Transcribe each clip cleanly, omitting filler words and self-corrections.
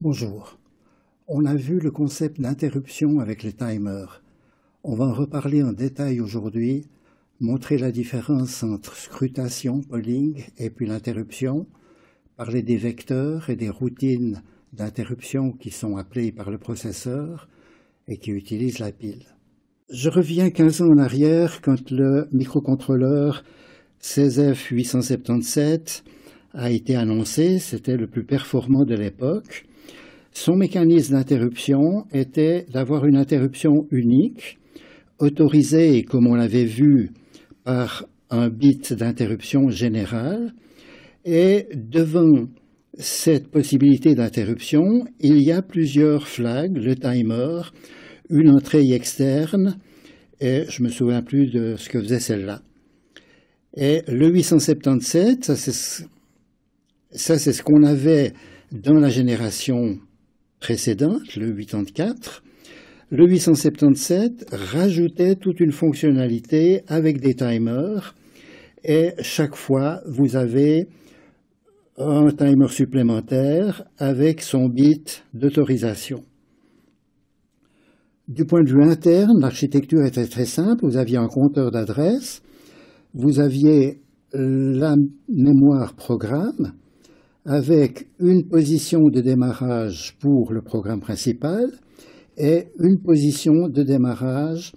Bonjour. On a vu le concept d'interruption avec les timers. On va en reparler en détail aujourd'hui, montrer la différence entre scrutation, polling, et puis l'interruption, parler des vecteurs et des routines d'interruption qui sont appelées par le processeur et qui utilisent la pile. Je reviens 15 ans en arrière quand le microcontrôleur 16F877 a été annoncé, c'était le plus performant de l'époque. Son mécanisme d'interruption était d'avoir une interruption unique, autorisée, comme on l'avait vu, par un bit d'interruption générale. Et devant cette possibilité d'interruption, il y a plusieurs flags, le timer, une entrée externe, et je me souviens plus de ce que faisait celle-là. Et le 877, ça c'est ce qu'on avait dans la génération précédente, le 84, le 877 rajoutait toute une fonctionnalité avec des timers et chaque fois vous avez un timer supplémentaire avec son bit d'autorisation. Du point de vue interne, l'architecture était très simple, vous aviez un compteur d'adresse, vous aviez la mémoire programme, avec une position de démarrage pour le programme principal et une position de démarrage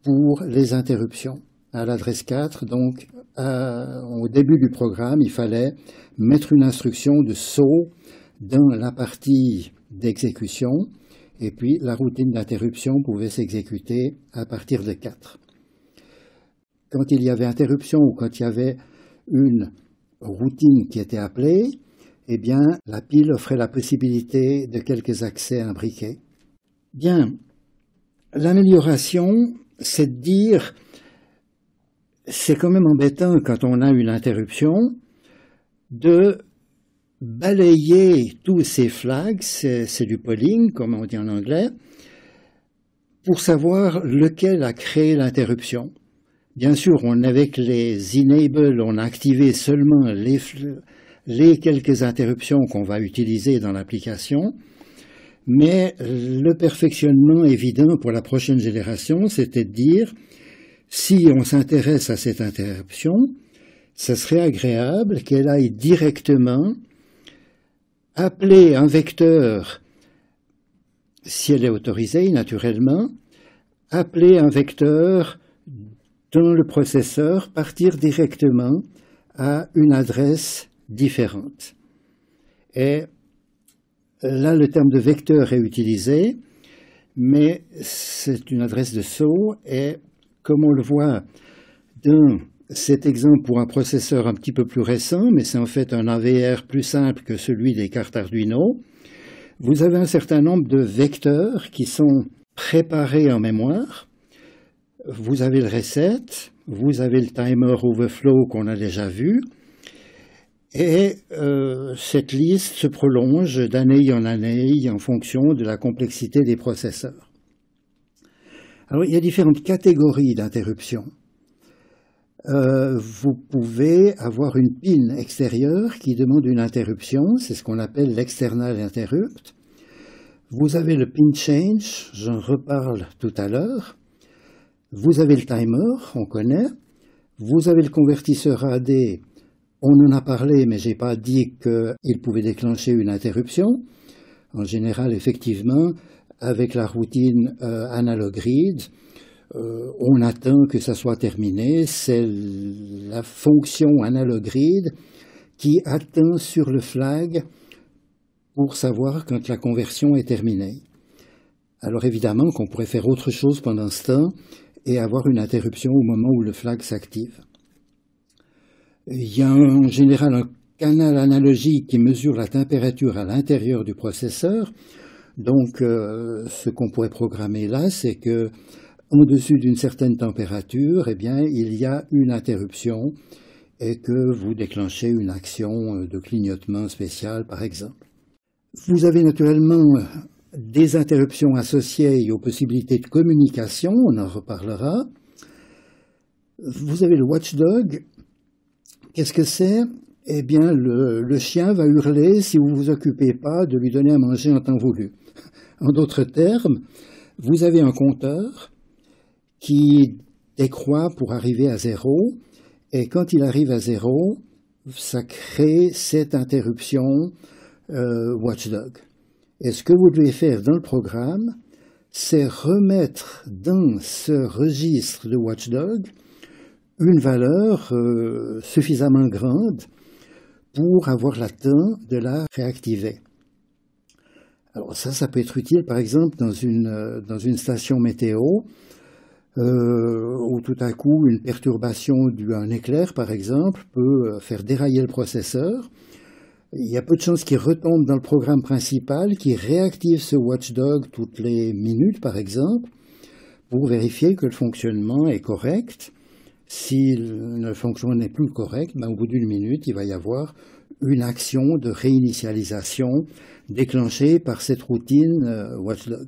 pour les interruptions. À l'adresse 4, donc au début du programme, il fallait mettre une instruction de saut dans la partie d'exécution et puis la routine d'interruption pouvait s'exécuter à partir de 4. Quand il y avait interruption ou quand il y avait une routine qui était appelée, eh bien, la pile offrait la possibilité de quelques accès imbriqués. Bien, l'amélioration, c'est de dire, c'est quand même embêtant quand on a une interruption, de balayer tous ces flags, c'est du polling, comme on dit en anglais, pour savoir lequel a créé l'interruption. Bien sûr, avec les enable, on a activé seulement les quelques interruptions qu'on va utiliser dans l'application, mais le perfectionnement évident pour la prochaine génération, c'était de dire, si on s'intéresse à cette interruption, ce serait agréable qu'elle aille directement appeler un vecteur, si elle est autorisée naturellement, appeler un vecteur dans le processeur, partir directement à une adresse différente. Et là, le terme de vecteur est utilisé, mais c'est une adresse de saut, et comme on le voit dans cet exemple pour un processeur un petit peu plus récent, mais c'est en fait un AVR plus simple que celui des cartes Arduino, vous avez un certain nombre de vecteurs qui sont préparés en mémoire. Vous avez le reset, vous avez le timer overflow qu'on a déjà vu, et cette liste se prolonge d'année en année en fonction de la complexité des processeurs. Alors, il y a différentes catégories d'interruptions. Vous pouvez avoir une pin extérieure qui demande une interruption, c'est ce qu'on appelle l'external interrupt. Vous avez le pin change, j'en reparle tout à l'heure. Vous avez le timer, on connaît. Vous avez le convertisseur AD, on en a parlé, mais je n'ai pas dit qu'il pouvait déclencher une interruption. En général, effectivement, avec la routine analog read, on attend que ça soit terminé. C'est la fonction analog read qui attend sur le flag pour savoir quand la conversion est terminée. Alors évidemment qu'on pourrait faire autre chose pendant ce temps et avoir une interruption au moment où le flag s'active. Il y a en général un canal analogique qui mesure la température à l'intérieur du processeur. Donc ce qu'on pourrait programmer là, c'est que en-dessus d'une certaine température, eh bien, il y a une interruption et que vous déclenchez une action de clignotement spécial, par exemple. Vous avez naturellement des interruptions associées aux possibilités de communication, on en reparlera. Vous avez le watchdog. Qu'est-ce que c'est? eh bien le chien va hurler si vous ne vous occupez pas de lui donner à manger en temps voulu. En d'autres termes, vous avez un compteur qui décroît pour arriver à 0, et quand il arrive à 0, ça crée cette interruption watchdog. Et ce que vous devez faire dans le programme, c'est remettre dans ce registre de watchdog une valeur suffisamment grande pour avoir le temps de la réactiver. Alors ça peut être utile par exemple dans une station météo, où tout à coup une perturbation due à un éclair par exemple peut faire dérailler le processeur. Il y a peu de chances qu'il retombe dans le programme principal, qui réactive ce watchdog toutes les minutes par exemple, pour vérifier que le fonctionnement est correct. Si le fonctionnement n'est plus correct, au bout d'une minute, il va y avoir une action de réinitialisation déclenchée par cette routine watchdog.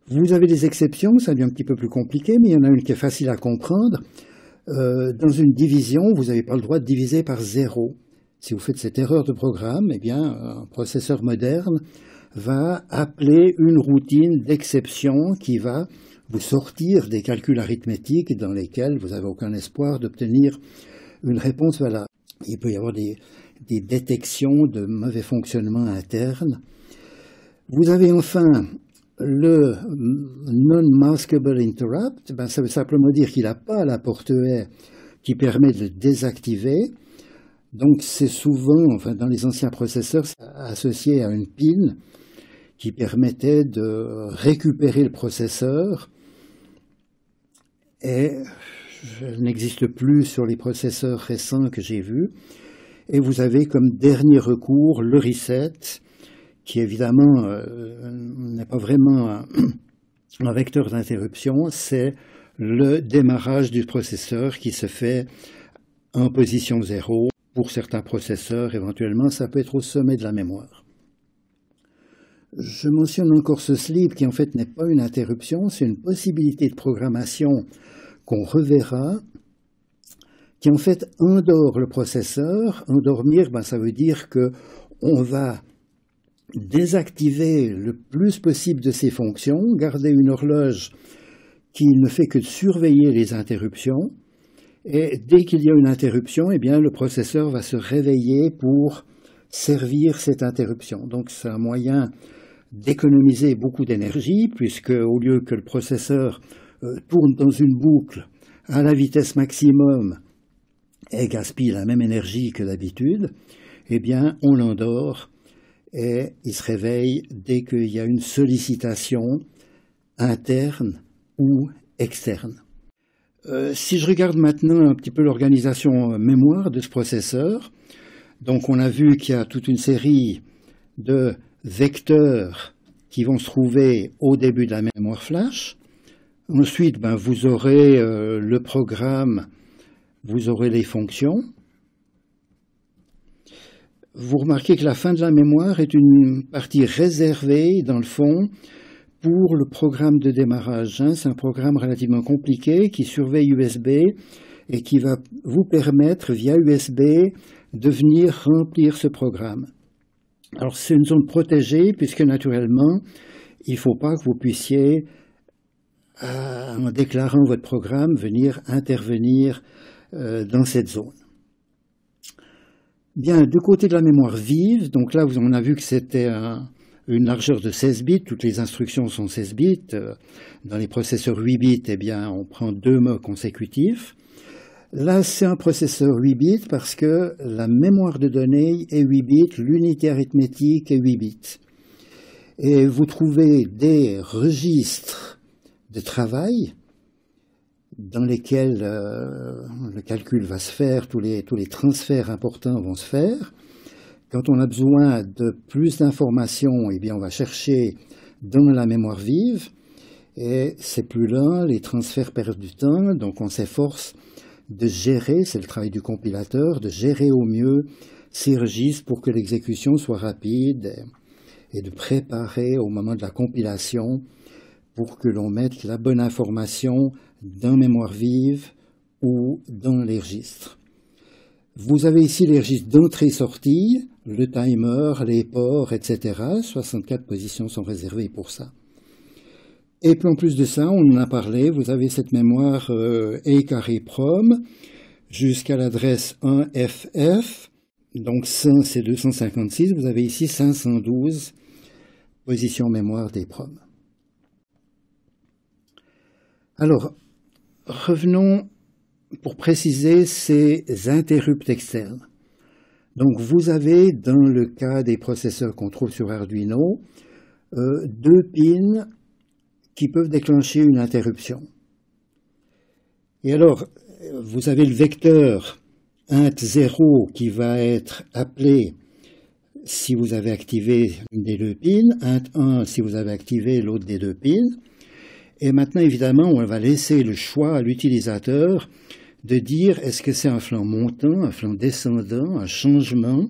Vous avez des exceptions, ça devient un petit peu plus compliqué, mais il y en a une qui est facile à comprendre. Dans une division, vous n'avez pas le droit de diviser par 0. Si vous faites cette erreur de programme, eh bien, un processeur moderne va appeler une routine d'exception qui va vous sortir des calculs arithmétiques dans lesquels vous n'avez aucun espoir d'obtenir une réponse valable. Il peut y avoir des détections de mauvais fonctionnement interne. Vous avez enfin le non-maskable interrupt. Ça veut simplement dire qu'il n'a pas la porte haie qui permet de le désactiver. Donc c'est souvent, dans les anciens processeurs, associé à une pin qui permettait de récupérer le processeur, et elle n'existe plus sur les processeurs récents que j'ai vus. Et vous avez comme dernier recours le reset, qui évidemment n'est pas vraiment un vecteur d'interruption, c'est le démarrage du processeur qui se fait en position 0. Pour certains processeurs, éventuellement, ça peut être au sommet de la mémoire. Je mentionne encore ce sleep qui en fait n'est pas une interruption, c'est une possibilité de programmation qu'on reverra, qui en fait endort le processeur. Endormir, ça veut dire qu'on va désactiver le plus possible de ses fonctions, garder une horloge qui ne fait que surveiller les interruptions. Et dès qu'il y a une interruption, eh bien, le processeur va se réveiller pour servir cette interruption. Donc c'est un moyen d'économiser beaucoup d'énergie, puisque au lieu que le processeur tourne dans une boucle à la vitesse maximum et gaspille la même énergie que d'habitude, eh bien, on l'endort et il se réveille dès qu'il y a une sollicitation interne ou externe. Si je regarde maintenant un petit peu l'organisation mémoire de ce processeur, donc on a vu qu'il y a toute une série de vecteurs qui vont se trouver au début de la mémoire flash. Ensuite, vous aurez le programme, vous aurez les fonctions. Vous remarquez que la fin de la mémoire est une partie réservée, dans le fond, pour le programme de démarrage. C'est un programme relativement compliqué qui surveille USB et qui va vous permettre, via USB, de venir remplir ce programme. Alors c'est une zone protégée puisque naturellement, il ne faut pas que vous puissiez, en déclarant votre programme, venir intervenir dans cette zone. Bien, du côté de la mémoire vive, donc là on a vu que c'était une largeur de 16 bits, toutes les instructions sont 16 bits. Dans les processeurs 8 bits, eh bien, on prend 2 mots consécutifs. Là, c'est un processeur 8 bits parce que la mémoire de données est 8 bits, l'unité arithmétique est 8 bits. Et vous trouvez des registres de travail dans lesquels le calcul va se faire, tous les transferts importants vont se faire. Quand on a besoin de plus d'informations, eh bien, on va chercher dans la mémoire vive, et c'est plus là, les transferts perdent du temps, donc on s'efforce de gérer, c'est le travail du compilateur, de gérer au mieux ces registres pour que l'exécution soit rapide et de préparer au moment de la compilation pour que l'on mette la bonne information dans mémoire vive ou dans les registres. Vous avez ici les registres d'entrée-sortie, le timer, les ports, etc. 64 positions sont réservées pour ça. Et puis en plus de ça, on en a parlé, vous avez cette mémoire A-prom jusqu'à l'adresse 1FF. Donc 100 c'est 256, vous avez ici 512 positions mémoire des prom. Alors, revenons pour préciser ces interrupts externes. Donc vous avez, dans le cas des processeurs qu'on trouve sur Arduino, deux pins qui peuvent déclencher une interruption. Et alors, vous avez le vecteur int0 qui va être appelé si vous avez activé une des deux pins, int1 si vous avez activé l'autre des deux pins. Et maintenant, évidemment, on va laisser le choix à l'utilisateur de dire est-ce que c'est un flanc montant, un flanc descendant, un changement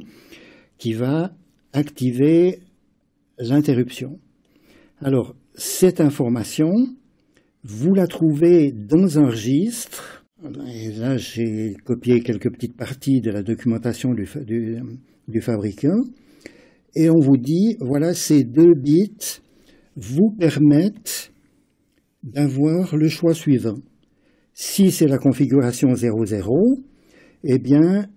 qui va activer l'interruption. Alors, cette information, vous la trouvez dans un registre. Et là, j'ai copié quelques petites parties de la documentation du fabricant. Et on vous dit, voilà, ces 2 bits vous permettent d'avoir le choix suivant. Si c'est la configuration 00, eh bien,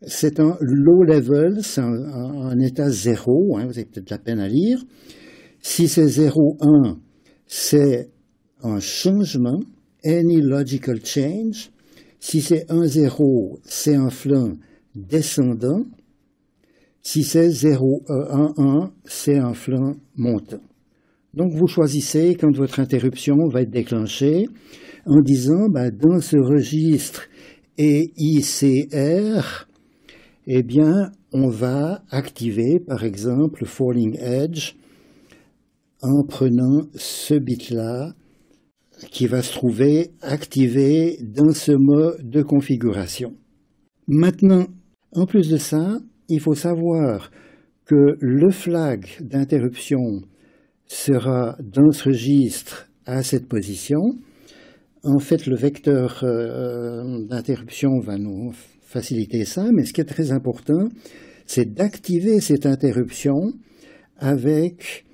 c'est un low level, c'est un état 0, hein, vous avez peut-être de la peine à lire. Si c'est 01, c'est un changement, any logical change. Si c'est 10, c'est un flanc descendant. Si c'est 011, c'est un flanc montant. Donc vous choisissez quand votre interruption va être déclenchée en disant dans ce registre EICR, eh bien on va activer par exemple Falling Edge en prenant ce bit-là qui va se trouver activé dans ce mode de configuration. Maintenant, en plus de ça, il faut savoir que le flag d'interruption sera dans ce registre à cette position. En fait, le vecteur d'interruption va nous faciliter ça, mais ce qui est très important, c'est d'activer cette interruption avec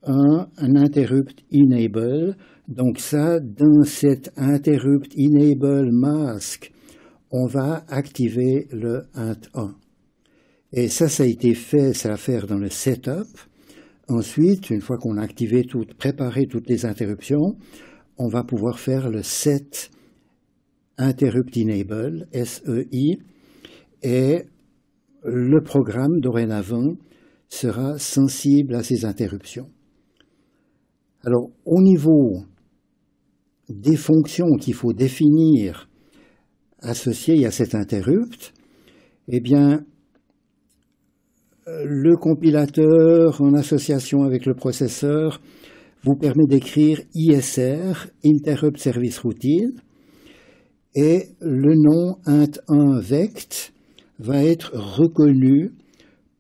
un interrupt enable. Donc ça, dans cet interrupt enable mask, on va activer le int1. Et ça a été fait, c'est à faire dans le setup. Ensuite, une fois qu'on a activé préparé toutes les interruptions, on va pouvoir faire le set interrupt enable, SEI, et le programme dorénavant sera sensible à ces interruptions. Alors, au niveau des fonctions qu'il faut définir associées à cet interrupt, eh bien, le compilateur, en association avec le processeur, vous permet d'écrire ISR, Interrupt Service Routine, et le nom int1vect va être reconnu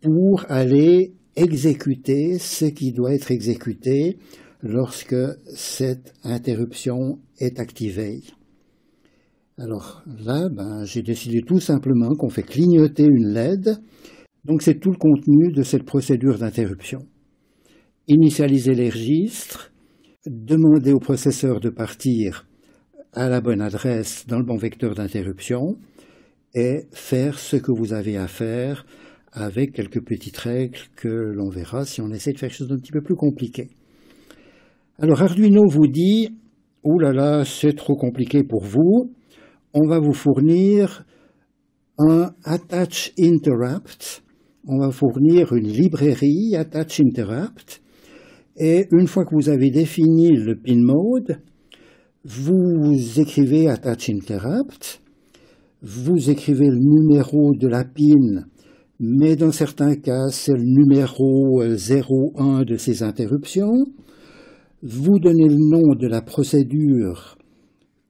pour aller exécuter ce qui doit être exécuté lorsque cette interruption est activée. Alors là, j'ai décidé tout simplement qu'on fait clignoter une LED. Donc c'est tout le contenu de cette procédure d'interruption. Initialiser les registres, demander au processeur de partir à la bonne adresse dans le bon vecteur d'interruption et faire ce que vous avez à faire avec quelques petites règles que l'on verra si on essaie de faire quelque chose d'un petit peu plus compliqué. Alors Arduino vous dit « Ouh là là, c'est trop compliqué pour vous, on va vous fournir un attach interrupt ». On va fournir une librairie attach interrupt et une fois que vous avez défini le pin mode, vous écrivez attach interrupt, vous écrivez le numéro de la pin, mais dans certains cas c'est le numéro 01 de ces interruptions, vous donnez le nom de la procédure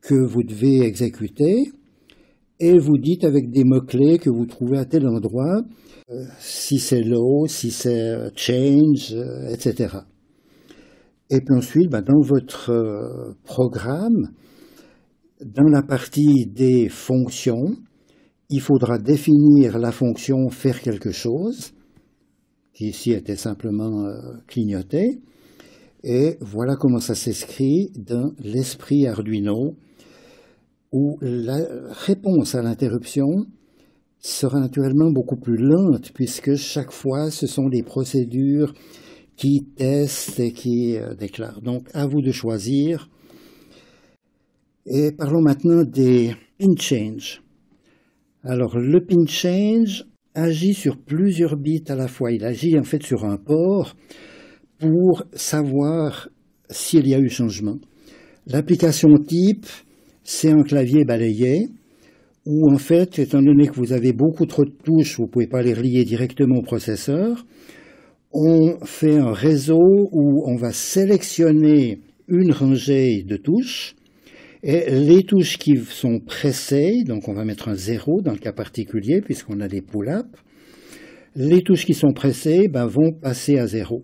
que vous devez exécuter et vous dites avec des mots-clés que vous trouvez à tel endroit, si c'est low, si c'est change, etc. Et puis ensuite, dans votre programme, dans la partie des fonctions, il faudra définir la fonction faire quelque chose, qui ici était simplement clignoter, et voilà comment ça s'écrit dans l'esprit Arduino, où la réponse à l'interruption sera naturellement beaucoup plus lente, puisque chaque fois ce sont des procédures qui testent et qui déclarent. Donc à vous de choisir. Et parlons maintenant des pin change. Alors le pin change agit sur plusieurs bits à la fois. Il agit en fait sur un port pour savoir s'il y a eu changement. L'application type, c'est un clavier balayé, où en fait, étant donné que vous avez beaucoup trop de touches, vous ne pouvez pas les relier directement au processeur, on fait un réseau où on va sélectionner une rangée de touches, et les touches qui sont pressées, donc on va mettre un 0 dans le cas particulier, puisqu'on a des pull-ups, les touches qui sont pressées vont passer à 0.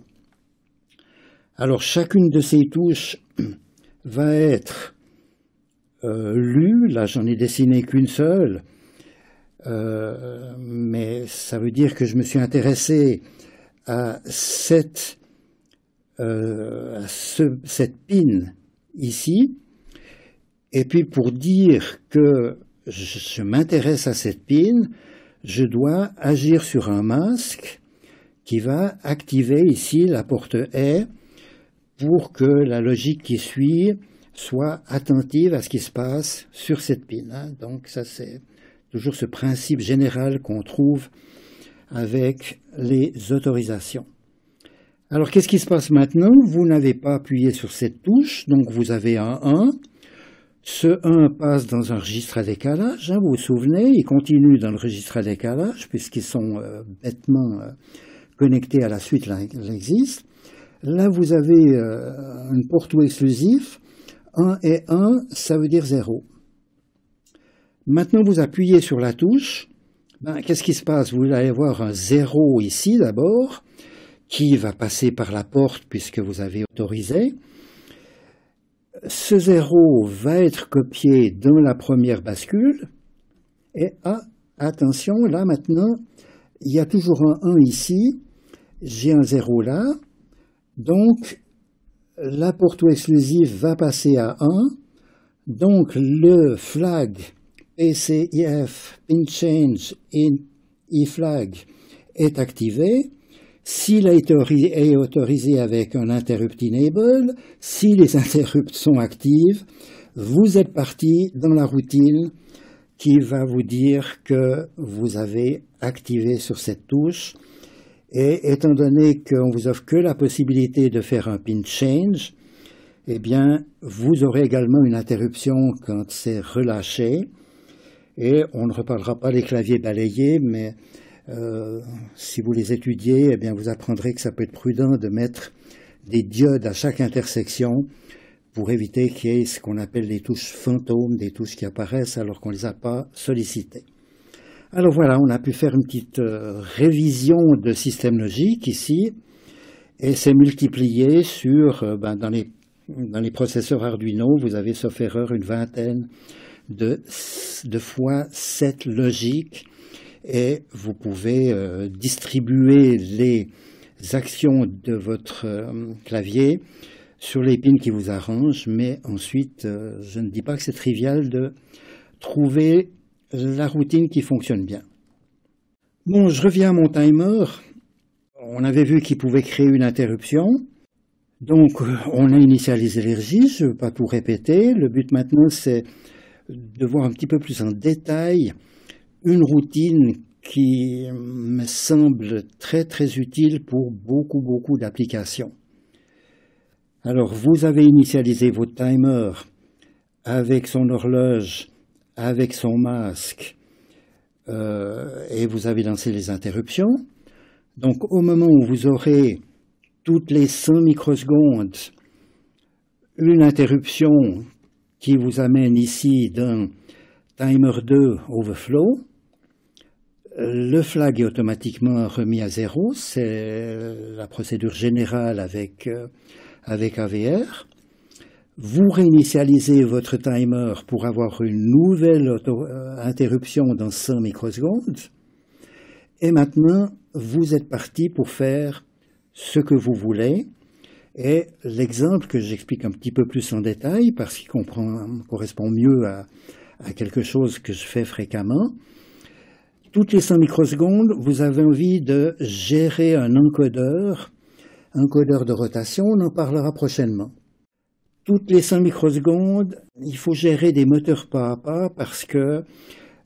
Alors chacune de ces touches va être lue, là j'en ai dessiné qu'une seule, mais ça veut dire que je me suis intéressé à cette pin ici, et puis pour dire que je m'intéresse à cette pin, je dois agir sur un masque qui va activer ici la porte A pour que la logique qui suit soit attentive à ce qui se passe sur cette pin. Donc ça c'est toujours ce principe général qu'on trouve avec les autorisations. Alors qu'est-ce qui se passe maintenant? Vous n'avez pas appuyé sur cette touche, donc vous avez un 1. Ce 1 passe dans un registre à décalage, vous vous souvenez, il continue dans le registre à décalage puisqu'ils sont bêtement connectés à la suite l'existe. Là vous avez une porte ou exclusif, 1 et 1, ça veut dire 0. Maintenant vous appuyez sur la touche, qu'est-ce qui se passe? Vous allez avoir un 0 ici d'abord, qui va passer par la porte puisque vous avez autorisé. Ce 0 va être copié dans la première bascule, et attention, là maintenant, il y a toujours un 1 ici, j'ai un 0 là, donc la porte ou exclusive va passer à 1, donc le flag PCIF pin change in eFlag est activé. S'il est autorisé avec un interrupt enable, si les interrupts sont actifs, vous êtes parti dans la routine qui va vous dire que vous avez activé sur cette touche. Et étant donné qu'on vous offre que la possibilité de faire un pin change, eh bien, vous aurez également une interruption quand c'est relâché. Et on ne reparlera pas des claviers balayés, mais si vous les étudiez, eh bien vous apprendrez que ça peut être prudent de mettre des diodes à chaque intersection pour éviter qu'il y ait ce qu'on appelle des touches fantômes, des touches qui apparaissent alors qu'on ne les a pas sollicitées. Alors voilà, on a pu faire une petite révision de système logique ici, et c'est multiplié sur, dans les processeurs Arduino, vous avez sauf erreur une vingtaine de fois 7 logiques, et vous pouvez distribuer les actions de votre clavier sur les pins qui vous arrangent, mais ensuite, je ne dis pas que c'est trivial de trouver la routine qui fonctionne bien. Bon, je reviens à mon timer. On avait vu qu'il pouvait créer une interruption. Donc, on a initialisé les registres, je ne veux pas tout répéter. Le but maintenant, c'est de voir un petit peu plus en détail une routine qui me semble très très utile pour beaucoup d'applications. Alors vous avez initialisé votre timer avec son horloge, avec son masque, et vous avez lancé les interruptions. Donc au moment où vous aurez toutes les 100 microsecondes une interruption qui vous amène ici dans timer 2 overflow, le flag est automatiquement remis à 0, c'est la procédure générale avec AVR. Vous réinitialisez votre timer pour avoir une nouvelle interruption dans 100 microsecondes. Et maintenant, vous êtes parti pour faire ce que vous voulez. Et l'exemple que j'explique un petit peu plus en détail, parce qu'il correspond mieux à quelque chose que je fais fréquemment, toutes les 100 microsecondes, vous avez envie de gérer un encodeur de rotation, on en parlera prochainement. Toutes les 100 microsecondes, il faut gérer des moteurs pas à pas parce que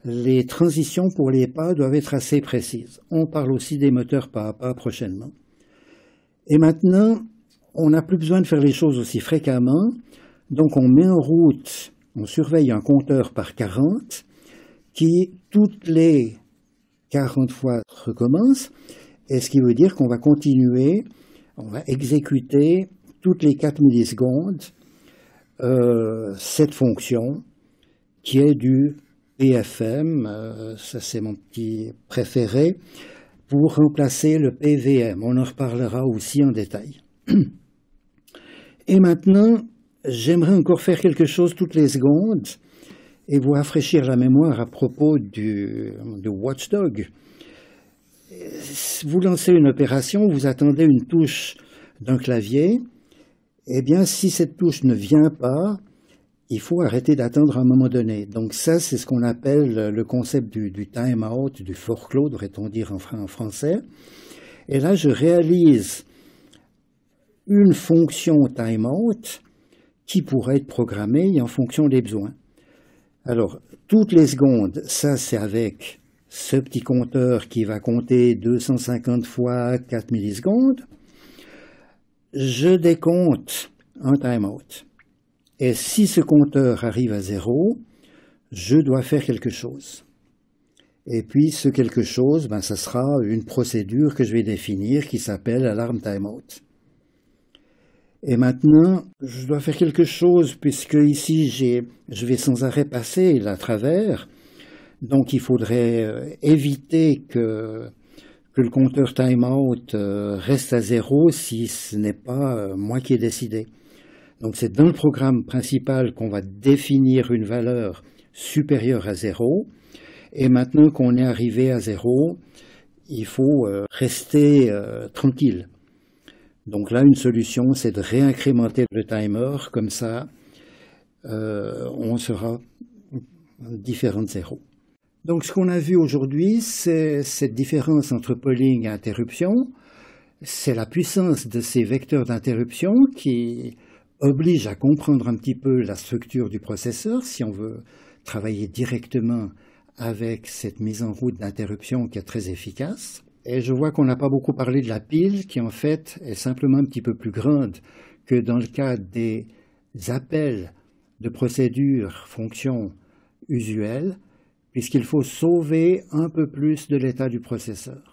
les transitions pour les pas doivent être assez précises. On parle aussi des moteurs pas à pas prochainement. Et maintenant, on n'a plus besoin de faire les choses aussi fréquemment, donc on met en route, on surveille un compteur par 40 qui, toutes les 40 fois, recommence, et ce qui veut dire qu'on va continuer, on va exécuter toutes les 4 millisecondes cette fonction qui est du PFM, ça c'est mon petit préféré, pour remplacer le PVM. On en reparlera aussi en détail. Et maintenant, j'aimerais encore faire quelque chose toutes les secondes et vous rafraîchir la mémoire à propos du Watchdog. Vous lancez une opération, vous attendez une touche d'un clavier. Eh bien, si cette touche ne vient pas, il faut arrêter d'attendre à un moment donné. Donc ça, c'est ce qu'on appelle le concept du time-out, du forclos, devrait-on dire en français. Et là, je réalise une fonction time-out qui pourrait être programmée en fonction des besoins. Alors, toutes les secondes, ça c'est avec ce petit compteur qui va compter 250 fois 4 millisecondes. Je décompte un timeout. Et si ce compteur arrive à 0, je dois faire quelque chose. Et puis ce quelque chose, ça sera une procédure que je vais définir qui s'appelle alarme timeout. Et maintenant, je dois faire quelque chose puisque ici je vais sans arrêt passer à travers. Donc il faudrait éviter que le compteur timeout reste à 0 si ce n'est pas moi qui ai décidé. Donc c'est dans le programme principal qu'on va définir une valeur supérieure à 0. Et maintenant qu'on est arrivé à 0, il faut rester tranquille. Donc là, une solution, c'est de réincrémenter le timer, comme ça, on sera différent de 0. Donc ce qu'on a vu aujourd'hui, c'est cette différence entre polling et interruption. C'est la puissance de ces vecteurs d'interruption qui oblige à comprendre un petit peu la structure du processeur si on veut travailler directement avec cette mise en route d'interruption qui est très efficace. Et je vois qu'on n'a pas beaucoup parlé de la pile qui en fait est simplement un petit peu plus grande que dans le cas des appels de procédures fonctions usuelles, puisqu'il faut sauver un peu plus de l'état du processeur.